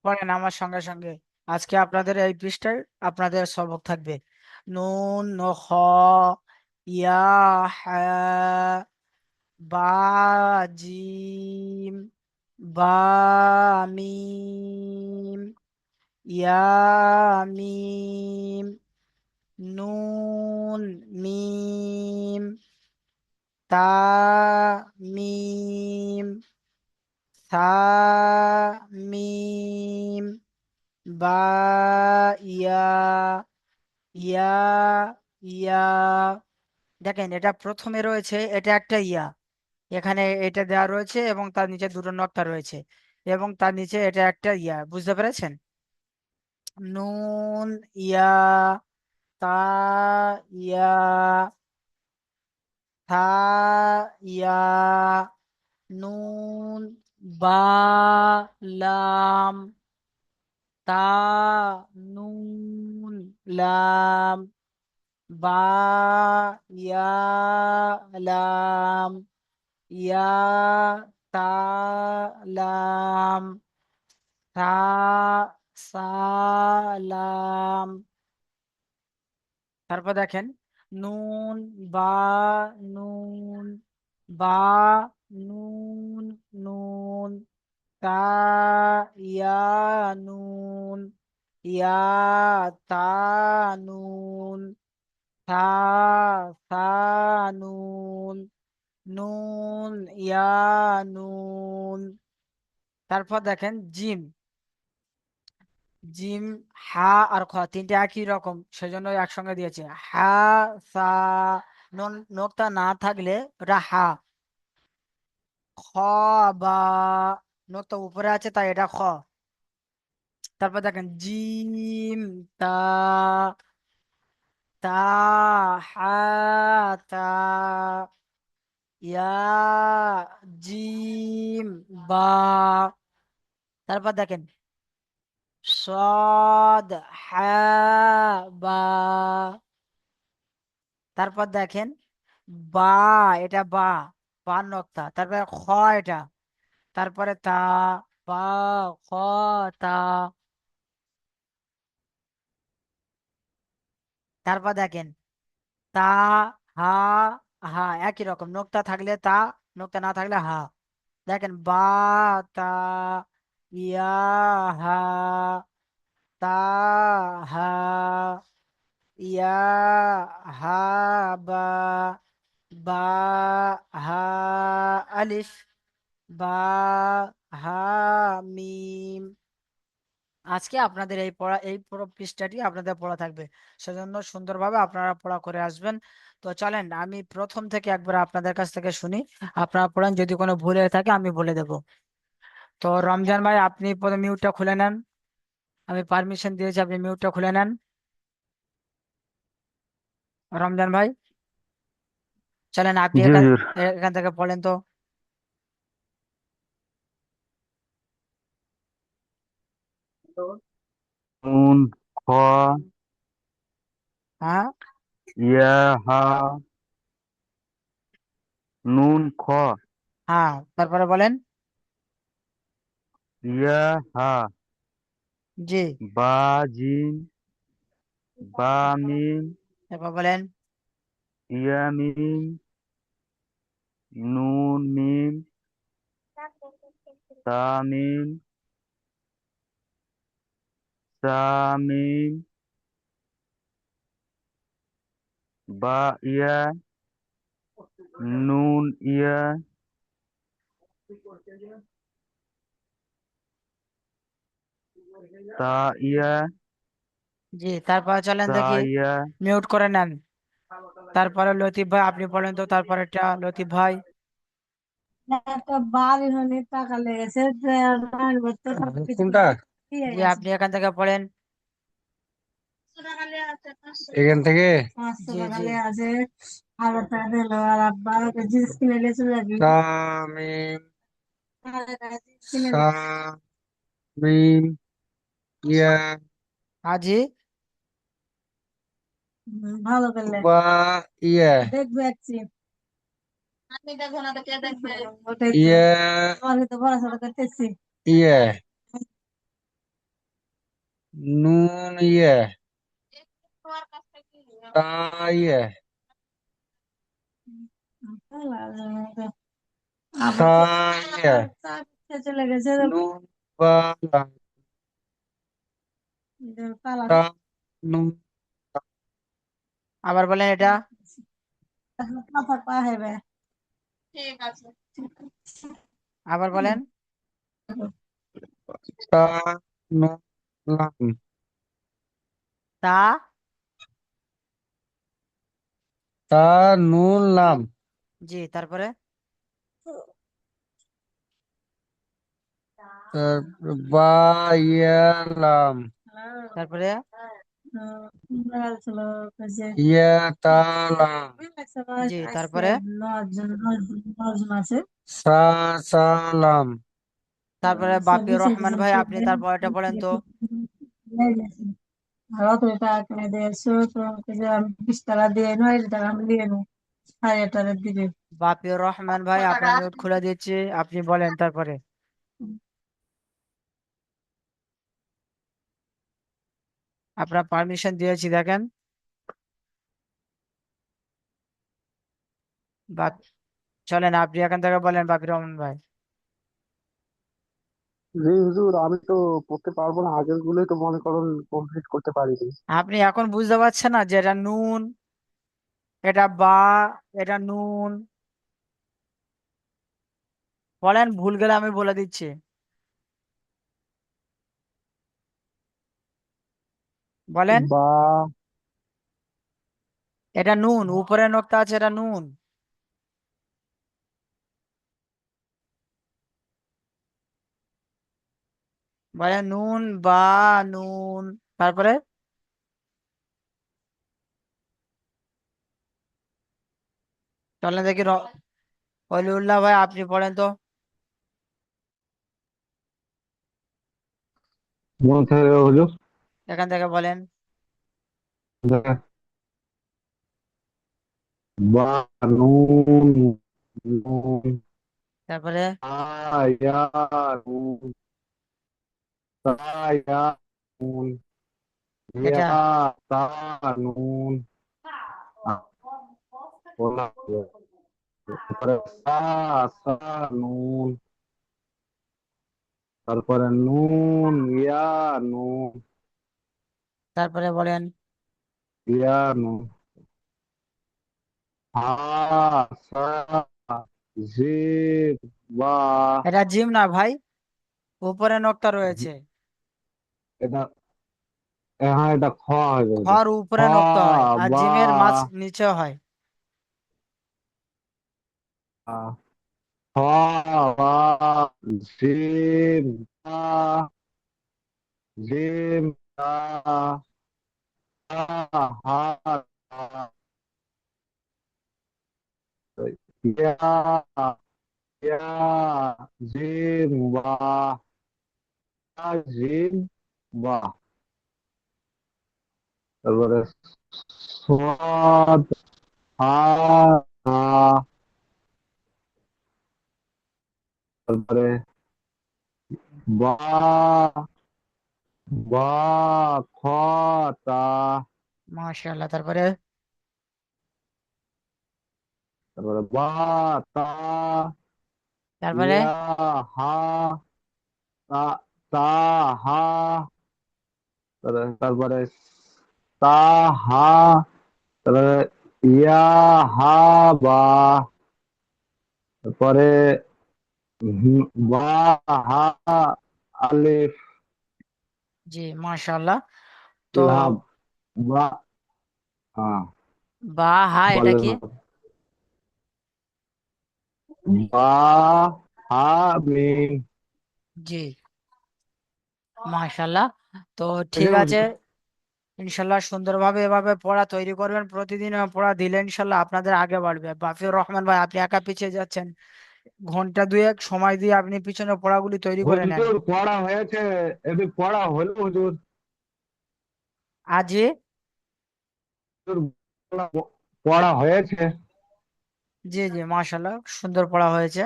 পড়েন আমার সঙ্গে সঙ্গে। আজকে আপনাদের এই পৃষ্ঠায় আপনাদের সবক থাকবে। নুন খ, ইয়া, হা, বা, জিম, বা, মিম, ইয়া, মিম, নুন, মিম, তা, মিম, সা, মিম, বা, ইয়া, ইয়া, ইয়া। দেখেন এটা প্রথমে রয়েছে, এটা একটা ইয়া, এখানে এটা দেওয়া রয়েছে এবং তার নিচে দুটো নকটা রয়েছে এবং তার নিচে এটা একটা ইয়া, বুঝতে পেরেছেন? নুন, ইয়া, তা, ইয়া, থা, ইয়া, নুন, বা, লাম, তা, নুন, লাম, বা, ইয়া, লাম, ইয়া, তা, লাম, সা, সালাম। তারপর দেখেন নুন, বা, নুন, বা, নুন, নুন, তা, ইয়া, নুন, ইয়া, তা, নুন, থা, সা, নুন, নুন, ইয়া, নুন। তারপর দেখেন জিম, জিম, হা আর খ তিনটে একই রকম, সেজন্য একসঙ্গে দিয়েছে। হা, সা, নুন নোকটা না থাকলে ওটা হা। খ, বা, নোকটা উপরে আছে তাই এটা খ। তারপর দেখেন জিম, তা, তা, হা, তা, ইয়া, জিম, বা। তারপর দেখেন সদ, হা, বা। তারপর দেখেন বা, এটা বা, বা নক্তা, তারপরে খ, এটা, তারপরে তা, বা, খ, তা। তারপর দেখেন তা, হা, হা, একই রকম, নোকতা থাকলে তা, নোকতা না থাকলে হা। দেখেন বা, তা, ইয়া, হা, তা, হা, ইয়া, হা, বা, বা, হা, আলিফ, বা, হা, মিম। আজকে আপনাদের এই পুরো পৃষ্ঠাটি আপনাদের পড়া থাকবে, সেজন্য সুন্দরভাবে আপনারা পড়া করে আসবেন। তো চলেন আমি প্রথম থেকে একবার আপনাদের কাছ থেকে শুনি, আপনারা পড়েন, যদি কোনো ভুল হয়ে থাকে আমি বলে দেবো। তো রমজান ভাই আপনি প্রথমে মিউটটা খুলে নেন, আমি পারমিশন দিয়েছি, আপনি মিউটটা খুলে নেন। রমজান ভাই চলেন আপনি জি হুজুর। এখান থেকে পড়েন তো। নুন, খ, হ্যাঁ, ইয়া, হা, নুন, খ, হ্যাঁ, তারপরে বলেন। ইয়া, হা, জি, বা, জিম, বা, মিম, তারপর বলেন। ইয়া, মিম, নুন, মিম, তা, মিম, সা, মিম, বা, ইয়া, নুন, ইয়া, তা, ইয়া, জি, তারপরে চলেন সা, দেখি, ইয়া। মিউট করে নেন। তারপরে লতিফ ভাই আপনি বলেন তো, তারপরেরটা লতিফ ভাই। একটা বাড়ি হলে টাকা লেগেছে যে রান্না করতে সবকিছু কোনটা দিয়ে জি, গেছে। আপনি এখান থেকে পড়েন। 500 টাকা এখান থেকে 500 জি, টাকা জি, লেগে আছে। 1000 টাকা দিলো আর আব্বা ওকে জিনিস কিনে নিয়ে চলে যাবি তামিম 1000 টাকা জিনিস কিনে সামিম ইয়া আজি, ভালো করলে বা ইয়া দেখবে একছি। আপনি দেখো না তো কে দেখবে? ওটাই তো ইয়া আমি তো পড়াশোনা করতেছি ইয়া নুন ইয়ে তা ইয়ে সা ইয়ে চলে গেছে নুন বা তা নুন আবার বলেন এটা। আবার বলেন। তা নুন লাম তা তা নুন লাম জি, তারপরে বা ইয়া লাম তারপরে ইয়া তা লাম জি, তারপরে সা সা লাম তারপরে বাপির রহমান ভাই আপনি তারপর এটা বলেন তো। বাপির রহমান ভাই আপনার মিউট খুলে দিচ্ছি, আপনি বলেন তারপরে। আপনার পারমিশন দিয়েছি, দেখেন। বাপ চলেন আপনি এখান থেকে বলেন বাপির রহমান ভাই। জি হুজুর, আমি তো পড়তে পারবো না, আগের গুলোই তো মনে করুন কমপ্লিট করতে পারিনি। আপনি এখন বুঝতে পারছেন না যে এটা নুন, এটা বা, এটা নুন। বলেন, ভুল গেলে আমি বলে দিচ্ছি। বলেন। বা এটা নুন, উপরে নোক্তা আছে, এটা নুন। বলেন নুন বা নুন। তারপরে চলেন দেখি অলিউল্লাহ ভাই আপনি পড়েন তো। মনে থাকে হুজুর। এখান থেকে বলেন। দেখেন, বা নুন নুন তারপরে ইয়া নুন তা ইয়া নুন এটা ইয়া তা নুন বলা হবে। তারপরে সা সা নুন, তারপরে নুন ইয়া নুন তারপরে বলেন। ইয়া নুন হা সা জির বা। এটা জিম না ভাই, উপরে নোক্তা রয়েছে। এটা হ্যাঁ, এটা খ হয়ে যাবে। খর খ উপরে নোক্তা হয় আর বা জিমের মাছ নিচে হয়। খ বা জিম বা জিম বা হা হা ইয়া ইয়া জিম বা জিম বা। তারপরে সাদ হা হা, তারপরে বা বা খ তা, মাশাআল্লাহ। তারপরে তারপরে বা তা তারপরে ইয়া হা তা তা হা, তারপরে তা হা, তারপরে ইয়া হা বা, তারপরে বা হা আলিফ জি, মাশাআল্লাহ। তো লাম বা। হ্যাঁ, বা হা এটা বলেন কি? বা হা মিম। জি, মাশাআল্লাহ। তো ঠিক দেখেন আছে, হুজুর। ইনশাল্লাহ সুন্দরভাবে এভাবে পড়া তৈরি করবেন, প্রতিদিন পড়া দিলে ইনশাল্লাহ আপনাদের আগে বাড়বে। বাফিউর রহমান ভাই আপনি একা পিছিয়ে যাচ্ছেন, ঘন্টা দুয়েক সময় দিয়ে আপনি পিছনে পড়াগুলি তৈরি করে নেন। হুজুর পড়া হয়েছে, এটি পড়া হলো হুজুর। আজই হুজুর, পড়া পড়া হয়েছে। জি জি, মাশাল্লাহ সুন্দর পড়া হয়েছে।